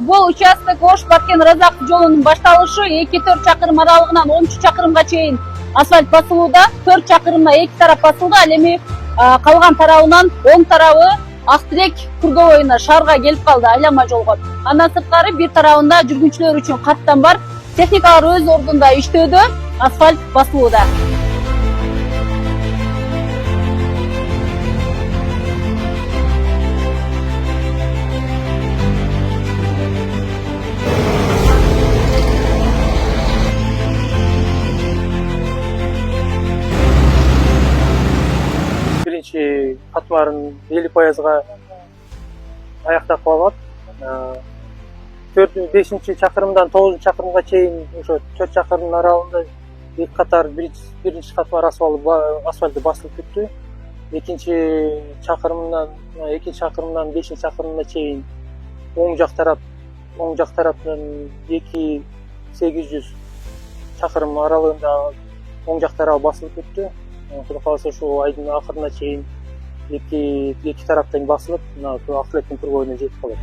Бул участок Ош Баткен Разак жолунун башталышы 2-4 чакырым аралыгынан 13 чакырымга чейин асфальт басылууда. 4 чакырымда 2 тарап басылды. Ал эми калган тарабынан 10 тарабы Ак-Тирек Кургоо боюна шаарга келип калды, айлама жолго. Андан сырткары бир тарабында жүргүнчүлөр үчүн каттан бар. Техникалар өз ордунда иштөөдө, асфальт басылууда. Биринчи катмарын 50%га аяктап алат. 4-5 чакырымдан 9 чакырымга чейин ошо 4 чакырым аралыгында эки катар биринчи катмар асфальты басылып бүттү. Экинчи чакырымдан 5 чакырымга чейин оң жак тараптан 2-800 чакырым аралыгында оң жак тарабы басылып бүттү. Кудай кааласа ушул айдын акырына чейин эки тараптан басылып, Ак-Тиректин Кургоо боюна жетип калат.